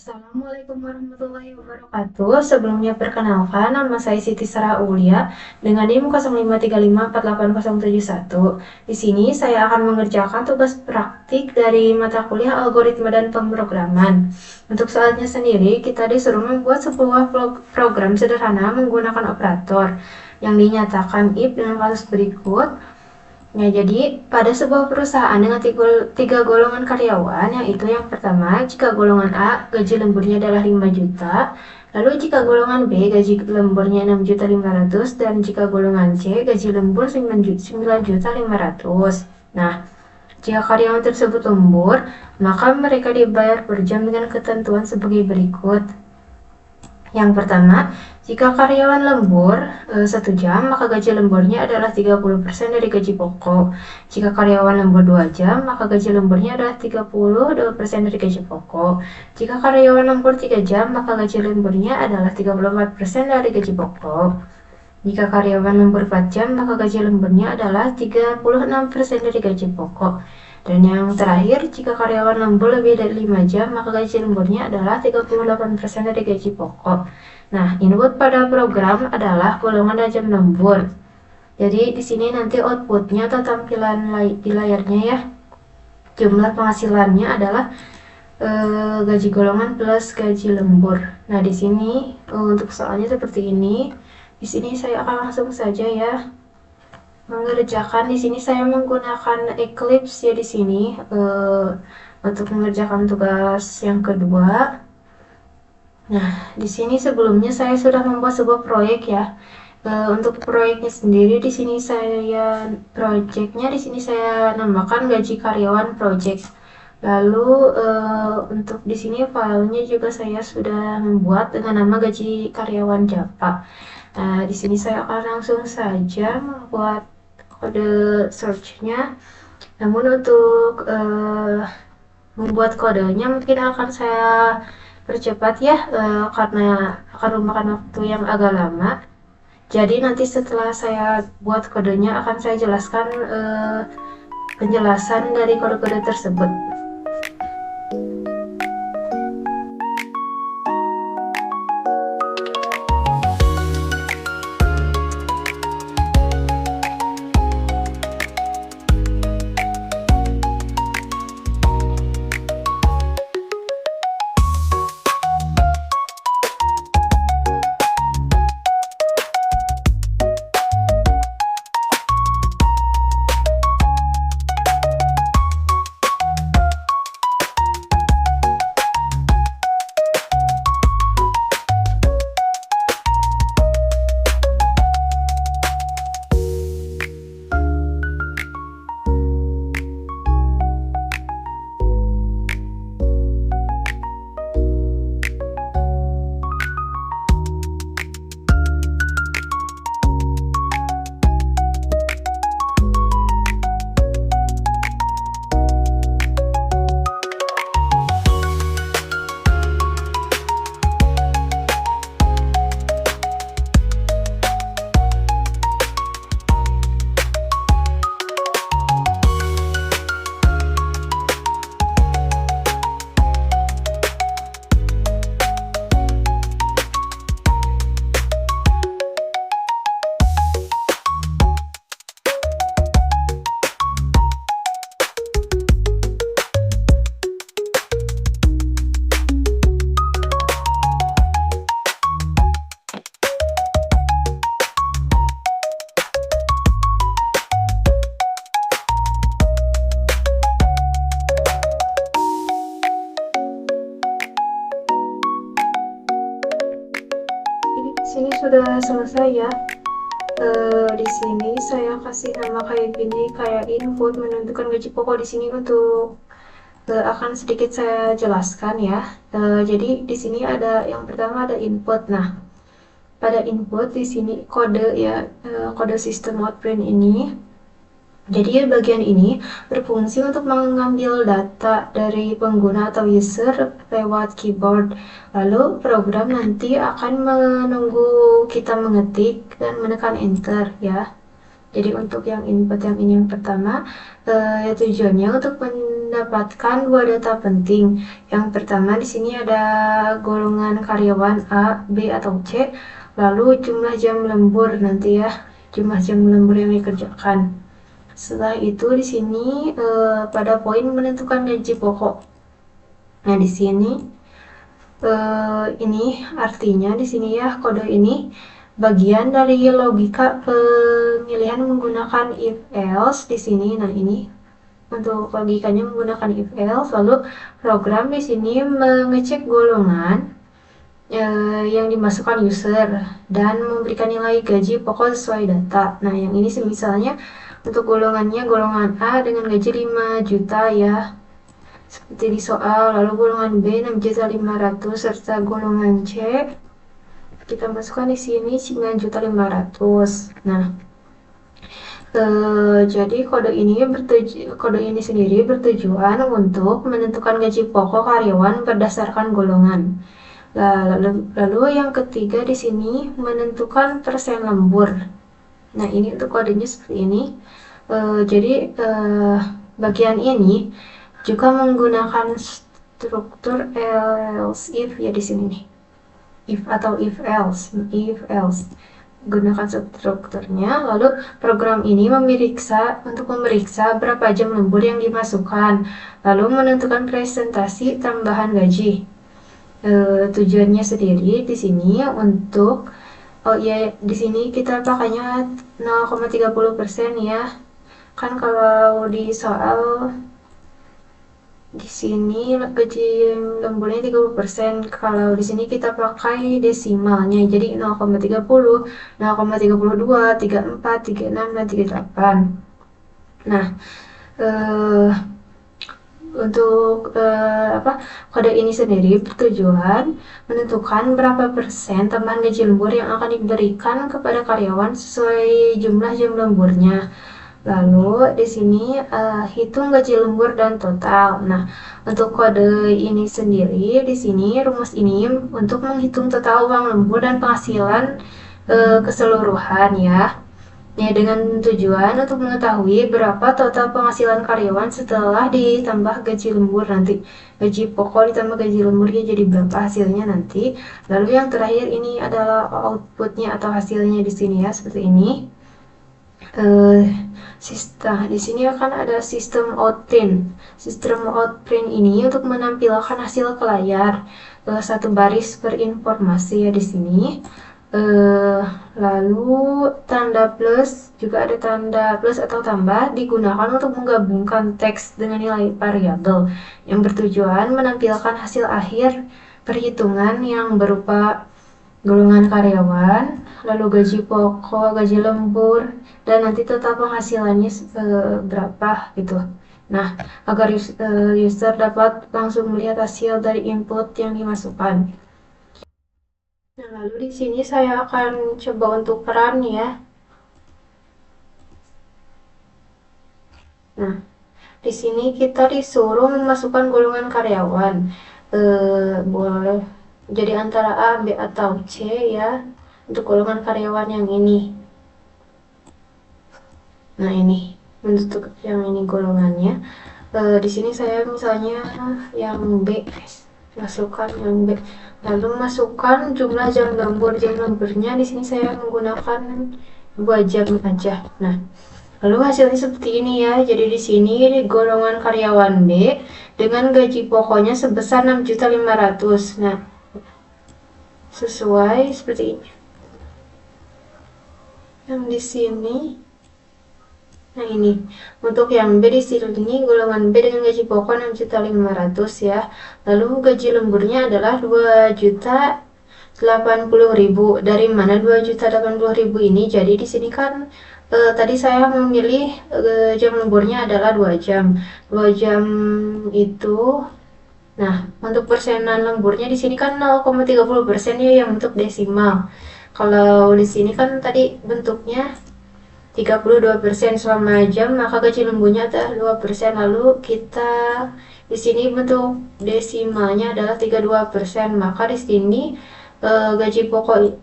Assalamualaikum warahmatullahi wabarakatuh. Sebelumnya perkenalkan, nama saya Siti Sarah Aulia dengan NIM 0535488071. Di sini saya akan mengerjakan tugas praktik dari mata kuliah algoritma dan pemrograman. Untuk soalnya sendiri, kita disuruh membuat sebuah program sederhana menggunakan operator yang dinyatakan if dengan kasus berikut. Ya, jadi pada sebuah perusahaan dengan tiga golongan karyawan, yaitu yang pertama, jika golongan A, gaji lemburnya adalah 5 juta, lalu jika golongan B, gaji lemburnya 6.500.000, dan jika golongan C, gaji lembur 9.500.000. Nah, jika karyawan tersebut lembur, maka mereka dibayar per jam dengan ketentuan sebagai berikut. Yang pertama, jika karyawan lembur 1 jam, maka gaji lemburnya adalah 30% dari gaji pokok. Jika karyawan lembur 2 jam, maka gaji lemburnya adalah 32% dari gaji pokok. Jika karyawan lembur 3 jam, maka gaji lemburnya adalah 34% dari gaji pokok. Jika karyawan lembur 4 jam, maka gaji lemburnya adalah 36% dari gaji pokok. Dan yang terakhir, jika karyawan lembur lebih dari 5 jam, maka gaji lemburnya adalah 38% dari gaji pokok. Nah, input pada program adalah golongan dan jam lembur. Jadi di sini nanti outputnya atau tampilan di layarnya ya. Jumlah penghasilannya adalah gaji golongan plus gaji lembur. Nah, di sini untuk soalnya seperti ini. Di sini saya akan langsung saja ya mengerjakan. Di sini saya menggunakan Eclipse ya di sini untuk mengerjakan tugas yang kedua. Nah, di sini sebelumnya saya sudah membuat sebuah proyek ya. Untuk proyeknya sendiri di sini di sini saya namakan gaji karyawan project. Lalu untuk di sini filenya juga saya sudah membuat dengan nama gaji karyawan Java. Nah, di sini saya akan langsung saja membuat kode search-nya. Namun untuk membuat kodenya mungkin akan saya percepat ya, karena akan memakan waktu yang agak lama. Jadi nanti setelah saya buat kodenya akan saya jelaskan penjelasan dari kode-kode tersebut. Sini sudah selesai ya. Di sini saya kasih nama kayak gini, kayak input menentukan gaji pokok. Di sini untuk akan sedikit saya jelaskan ya. Jadi di sini ada yang pertama ada input. Nah, pada input di sini kode ya, kode sistem outprint ini. Jadi bagian ini berfungsi untuk mengambil data dari pengguna atau user lewat keyboard. Lalu program nanti akan menunggu kita mengetik dan menekan enter ya. Jadi untuk yang input yang ini yang pertama, tujuannya untuk mendapatkan dua data penting. Yang pertama di sini ada golongan karyawan A, B atau C, lalu jumlah jam lembur nanti ya, jumlah jam lembur yang dikerjakan. Setelah itu di sini pada poin menentukan gaji pokok. Nah, di sini ini artinya di sini ya, kode ini bagian dari logika pemilihan menggunakan if else di sini. Nah, ini untuk logikanya menggunakan if else, lalu program di sini mengecek golongan yang dimasukkan user dan memberikan nilai gaji pokok sesuai data. Nah, yang ini misalnya untuk golongannya golongan A dengan gaji 5 juta ya, seperti di soal. Lalu golongan B 6.500.000 serta golongan C kita masukkan di sini 9.500.000. Nah, jadi kode ini sendiri bertujuan untuk menentukan gaji pokok karyawan berdasarkan golongan. Lalu yang ketiga di sini menentukan persen lembur. Nah, ini untuk kodenya seperti ini. Jadi bagian ini juga menggunakan struktur else if ya di sini nih. If atau if else. Gunakan strukturnya, lalu program ini memeriksa berapa jam lembur yang dimasukkan, lalu menentukan presentasi tambahan gaji. Tujuannya sendiri di sini untuk di sini kita pakainya 0,30% ya. Kan kalau di soal di sini gaji lemburnya 30%, kalau di sini kita pakai desimalnya jadi 0,30, 0,32, 34, 36 dan 38. Nah, untuk kode ini sendiri bertujuan menentukan berapa persen tambahan gaji lembur yang akan diberikan kepada karyawan sesuai jumlah jam lemburnya. Lalu di sini hitung gaji lembur dan total. Nah, untuk kode ini sendiri di sini rumus ini untuk menghitung total uang lembur dan penghasilan keseluruhan ya. Ya, dengan tujuan untuk mengetahui berapa total penghasilan karyawan setelah ditambah gaji lembur nanti. Gaji pokok ditambah gaji lemburnya jadi berapa hasilnya nanti. Lalu yang terakhir ini adalah outputnya atau hasilnya di sini ya, seperti ini. Di sini akan ada sistem outprint. Sistem outprint ini untuk menampilkan hasil ke layar. Satu baris per informasi ya di sini. Lalu tanda plus, juga ada tanda plus atau tambah digunakan untuk menggabungkan teks dengan nilai variabel yang bertujuan menampilkan hasil akhir perhitungan yang berupa golongan karyawan, lalu gaji pokok, gaji lembur, dan nanti total penghasilannya berapa gitu. Nah, agar user dapat langsung melihat hasil dari input yang dimasukkan. Nah, lalu di sini saya akan coba untuk peran ya. Nah, di sini kita disuruh memasukkan golongan karyawan. Boleh jadi antara A, B atau C ya untuk golongan karyawan yang ini. Nah, ini untuk yang ini golongannya. Di sini saya misalnya yang B, masukkan yang B. Lalu masukkan jumlah jam lembur. Jam lemburnya di sini saya menggunakan 2 jam aja. Nah, lalu hasilnya seperti ini ya. Jadi di sini golongan karyawan B dengan gaji pokoknya sebesar 6.500.000. Nah, sesuai seperti ini. Yang di sini. Nah, ini untuk yang B di sini golongan B dengan gaji pokok 6.500.000 ya. Lalu gaji lemburnya adalah 2.080.000. Dari mana 2.080.000 ini? Jadi di sini kan tadi saya memilih jam lemburnya adalah 2 jam. 2 jam itu. Nah, untuk persenan lemburnya di sini kan 0,30% ya yang untuk desimal. Kalau di sini kan tadi bentuknya 32% selama jam, maka gaji lemburnya adalah 2%. Lalu kita di sini bentuk desimalnya adalah 32%, maka di sini gaji pokok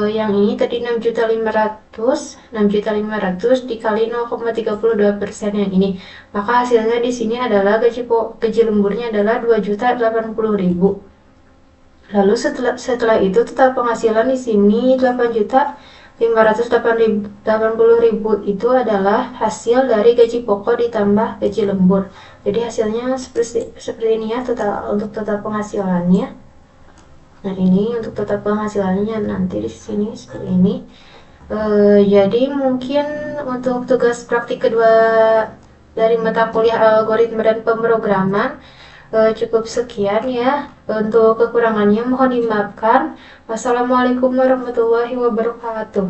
yang ini tadi 6.500.000 6.500.000 dikali 0,32% yang ini. Maka hasilnya di sini adalah gaji lemburnya adalah 2.080.000. Lalu setelah itu total penghasilan di sini 8.580.000 itu adalah hasil dari gaji pokok ditambah gaji lembur. Jadi hasilnya seperti ini ya, untuk total penghasilannya. Nah, ini untuk total penghasilannya nanti di sini seperti ini. Jadi mungkin untuk tugas praktik kedua dari mata kuliah algoritma dan pemrograman cukup sekian ya. Untuk kekurangannya mohon dimaafkan. Wassalamualaikum warahmatullahi wabarakatuh.